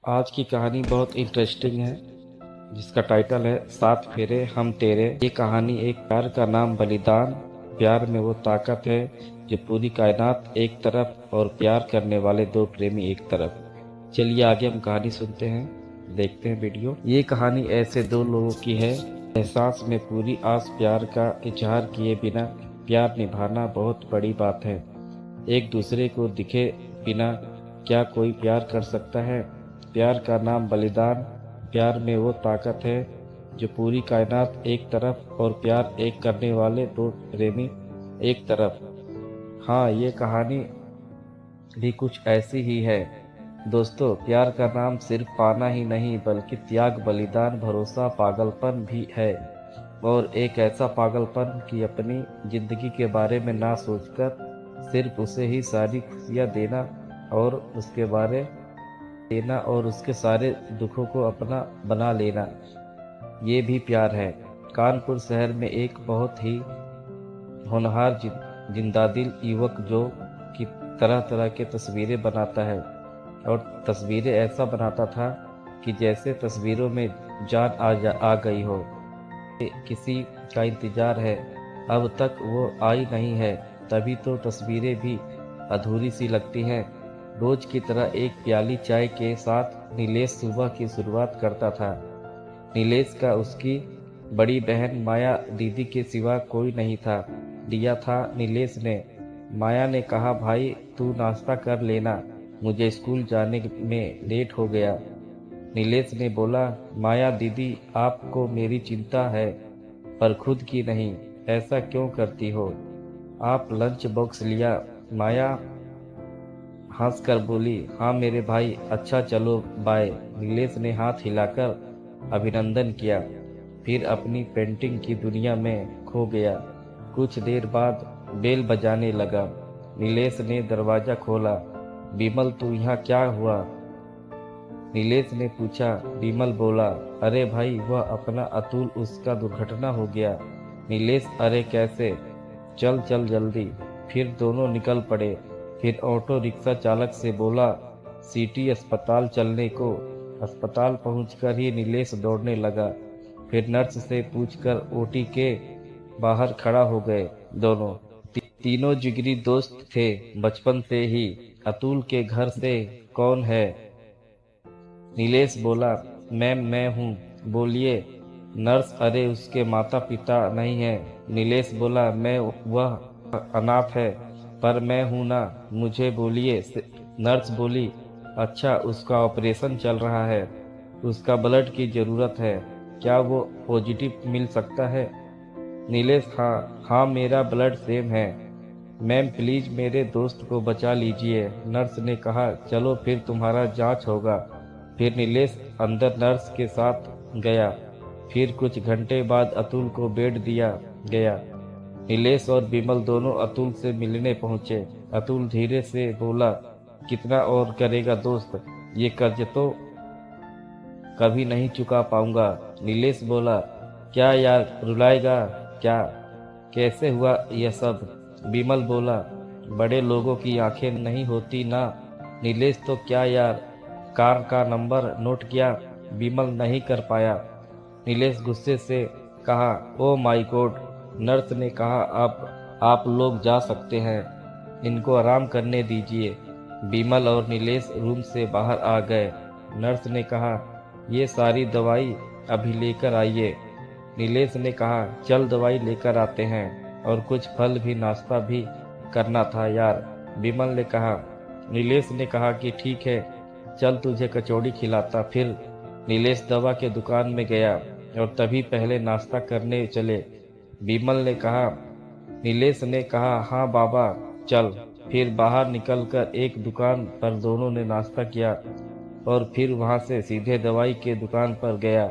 आज की कहानी बहुत इंटरेस्टिंग है, जिसका टाइटल है सात फेरे हम तेरे। ये कहानी एक प्यार का नाम बलिदान। प्यार में वो ताकत है जो पूरी कायनात एक तरफ और प्यार करने वाले दो प्रेमी एक तरफ। चलिए आगे हम कहानी सुनते हैं, देखते हैं वीडियो। ये कहानी ऐसे दो लोगों की है, एहसास में पूरी आस प्यार का इजहार किए बिना प्यार निभाना बहुत बड़ी बात है। एक दूसरे को दिखे बिना क्या कोई प्यार कर सकता है? प्यार का नाम बलिदान। प्यार में वो ताकत है जो पूरी कायनात एक तरफ और प्यार एक करने वाले दो प्रेमी एक तरफ। हाँ, ये कहानी भी कुछ ऐसी ही है। दोस्तों, प्यार का नाम सिर्फ पाना ही नहीं बल्कि त्याग, बलिदान, भरोसा, पागलपन भी है। और एक ऐसा पागलपन कि अपनी जिंदगी के बारे में ना सोचकर सिर्फ उसे ही सारी खुशियाँ देना और उसके सारे दुखों को अपना बना लेना, ये भी प्यार है। कानपुर शहर में एक बहुत ही होनहार जिंदादिल युवक जो कि तरह तरह के तस्वीरें बनाता है, और तस्वीरें ऐसा बनाता था कि जैसे तस्वीरों में जान आ गई हो। किसी का इंतजार है, अब तक वो आई नहीं है, तभी तो तस्वीरें भी अधूरी सी लगती हैं। रोज की तरह एक प्याली चाय के साथ नीलेश सुबह की शुरुआत करता था। नीलेश का उसकी बड़ी बहन माया दीदी के सिवा कोई नहीं था। दिया था नीलेश ने। माया ने कहा, भाई तू नाश्ता कर लेना, मुझे स्कूल जाने में लेट हो गया। नीलेश ने बोला, माया दीदी आपको मेरी चिंता है पर खुद की नहीं, ऐसा क्यों करती हो? आप लंच बॉक्स लिया? माया हंसकर बोली, हाँ मेरे भाई, अच्छा चलो बाय। नीलेश ने हाथ हिलाकर अभिनंदन किया, फिर अपनी पेंटिंग की दुनिया में खो गया। कुछ देर बाद बेल बजाने लगा। नीलेश ने दरवाजा खोला। विमल, तू यहाँ क्या हुआ? नीलेश ने पूछा। विमल बोला, अरे भाई वह अपना अतुल, उसका दुर्घटना हो गया। नीलेश, अरे कैसे? चल चल जल्दी। फिर दोनों निकल पड़े। फिर ऑटो रिक्शा चालक से बोला, सिटी अस्पताल चलने को। अस्पताल पहुंचकर ही नीलेश दौड़ने लगा। फिर नर्स से पूछकर ओटी के बाहर खड़ा हो गए दोनों। तीनों जिगरी दोस्त थे बचपन से ही। अतुल के घर से कौन है? नीलेश बोला, मैम मैं हूँ, बोलिए। नर्स, अरे उसके माता पिता नहीं है। नीलेश बोला, मैं वह अनाथ है पर मैं हूं ना, मुझे बोलिए। नर्स बोली, अच्छा उसका ऑपरेशन चल रहा है, उसका ब्लड की जरूरत है, क्या वो पॉजिटिव मिल सकता है? नीलेश, हाँ हाँ मेरा ब्लड सेम है। मैम प्लीज मेरे दोस्त को बचा लीजिए। नर्स ने कहा, चलो फिर तुम्हारा जांच होगा। फिर नीलेश अंदर नर्स के साथ गया। फिर कुछ घंटे बाद अतुल को बेड दिया गया। नीलेश और विमल दोनों अतुल से मिलने पहुंचे। अतुल धीरे से बोला, कितना और करेगा दोस्त, ये कर्ज तो कभी नहीं चुका पाऊंगा। नीलेश बोला, क्या यार रुलाएगा क्या? कैसे हुआ यह सब? विमल बोला, बड़े लोगों की आंखें नहीं होती ना। नीलेश, तो क्या यार, कार का नंबर नोट किया? विमल नहीं कर पाया। नीलेश गुस्से से कहा, ओ माय गॉड। नर्स ने कहा, आप लोग जा सकते हैं, इनको आराम करने दीजिए। विमल और नीलेश रूम से बाहर आ गए। नर्स ने कहा, ये सारी दवाई अभी लेकर आइए। नीलेश ने कहा, चल दवाई लेकर आते हैं, और कुछ फल भी, नाश्ता भी करना था यार। विमल ने कहा। नीलेश ने कहा कि ठीक है, चल तुझे कचौड़ी खिलाता। फिर नीलेश दवा के दुकान में गया और तभी पहले नाश्ता करने चले। विमल ने कहा। नीलेश ने कहा, हाँ बाबा चल। फिर बाहर निकलकर एक दुकान पर दोनों ने नाश्ता किया और फिर वहां से सीधे दवाई के दुकान पर गया।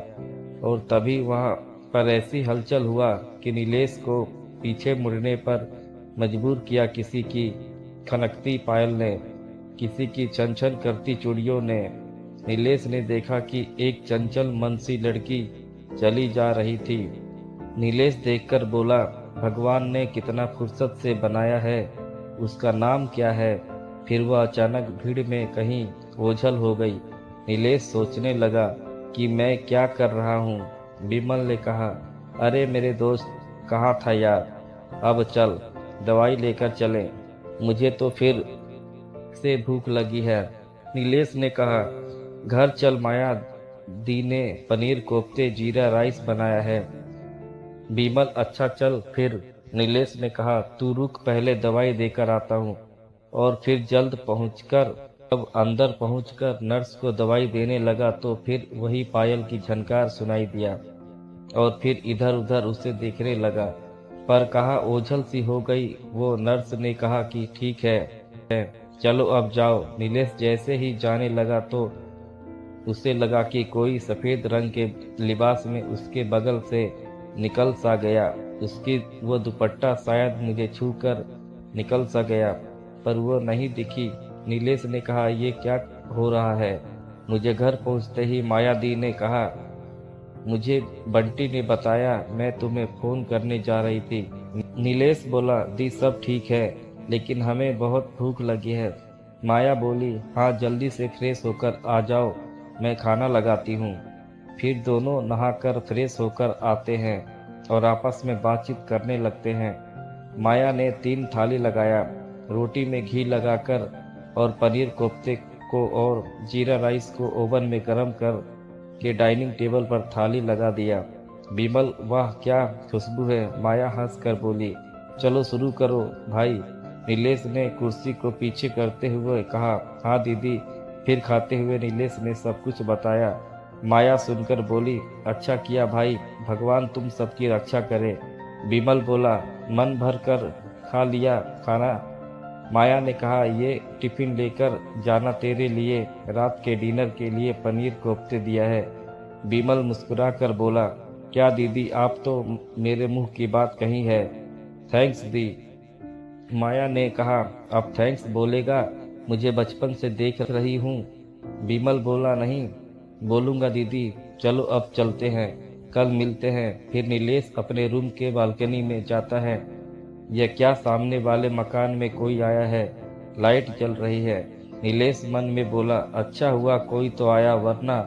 और तभी वहां पर ऐसी हलचल हुआ कि नीलेश को पीछे मुड़ने पर मजबूर किया किसी की खनकती पायल ने, किसी की छन छन करती चूड़ियों ने। नीलेश ने देखा कि एक चंचल मन सी लड़की चली जा रही थी। नीलेश देखकर बोला, भगवान ने कितना फुर्सत से बनाया है, उसका नाम क्या है? फिर वह अचानक भीड़ में कहीं ओझल हो गई। नीलेश सोचने लगा कि मैं क्या कर रहा हूँ। विमल ने कहा, अरे मेरे दोस्त कहाँ था यार, अब चल दवाई लेकर चलें, मुझे तो फिर से भूख लगी है। नीलेश ने कहा, घर चल माया दी ने पनीर कोफ्ते जीरा राइस बनाया है। विमल, अच्छा चल फिर। नीलेश ने कहा, तू रुक, पहले दवाई देकर आता हूँ। और फिर जल्द पहुंचकर अब अंदर पहुंचकर नर्स को दवाई देने लगा तो फिर वही पायल की झनकार सुनाई दिया और फिर इधर उधर उसे देखने लगा, पर कहा ओझल सी हो गई। वो नर्स ने कहा कि ठीक है, चलो अब जाओ। नीलेश जैसे ही जाने लगा तो उसे लगा कि कोई सफेद रंग के लिबास में उसके बगल से निकल सा गया। उसकी वो दुपट्टा शायद मुझे छूकर निकल सा गया, पर वो नहीं दिखी। नीलेश ने कहा, ये क्या हो रहा है। मुझे घर पहुंचते ही माया दी ने कहा, मुझे बंटी ने बताया, मैं तुम्हें फोन करने जा रही थी। नीलेश बोला, दी सब ठीक है, लेकिन हमें बहुत भूख लगी है। माया बोली, हाँ जल्दी से फ्रेश होकर आ जाओ, मैं खाना लगाती हूँ। फिर दोनों नहाकर फ्रेश होकर आते हैं और आपस में बातचीत करने लगते हैं। माया ने 3 थाली लगाया, रोटी में घी लगाकर और पनीर कोफ्ते को और जीरा राइस को ओवन में गर्म कर के डाइनिंग टेबल पर थाली लगा दिया। विमल, वाह क्या खुशबू है। माया हंस कर बोली, चलो शुरू करो भाई। नीलेश ने कुर्सी को पीछे करते हुए कहा, हाँ दीदी। फिर खाते हुए नीलेश ने सब कुछ बताया। माया सुनकर बोली, अच्छा किया भाई, भगवान तुम सबकी रक्षा करे। विमल बोला, मन भर कर खा लिया खाना। माया ने कहा, ये टिफिन लेकर जाना, तेरे लिए रात के डिनर के लिए पनीर कोफ्ते दिया है। विमल मुस्कुराकर बोला, क्या दीदी, आप तो मेरे मुंह की बात कही है। थैंक्स दी। माया ने कहा, अब थैंक्स बोलेगा, मुझे बचपन से देख रही हूँ। विमल बोला, नहीं बोलूँगा दीदी, चलो अब चलते हैं, कल मिलते हैं। फिर नीलेश अपने रूम के बालकनी में जाता है। यह क्या, सामने वाले मकान में कोई आया है, लाइट जल रही है। नीलेश मन में बोला, अच्छा हुआ कोई तो आया, वरना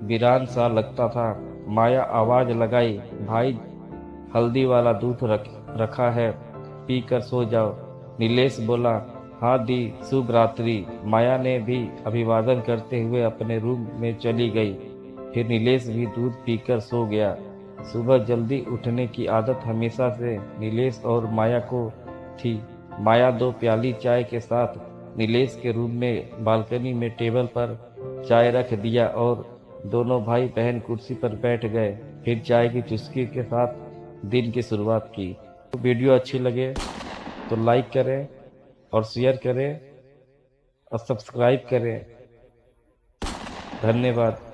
वीरान सा लगता था। माया आवाज लगाई, भाई हल्दी वाला दूध रखा है, पी कर सो जाओ। नीलेश बोला, हाँ दी, शुभ रात्रि। माया ने भी अभिवादन करते हुए अपने रूम में चली गई। फिर नीलेश भी दूध पीकर सो गया। सुबह जल्दी उठने की आदत हमेशा से नीलेश और माया को थी। माया 2 प्याली चाय के साथ नीलेश के रूम में बालकनी में टेबल पर चाय रख दिया और दोनों भाई बहन कुर्सी पर बैठ गए। फिर चाय की चुस्की के साथ दिन की शुरुआत की। तो वीडियो अच्छी लगे तो लाइक करें और शेयर करें और सब्सक्राइब करें। धन्यवाद।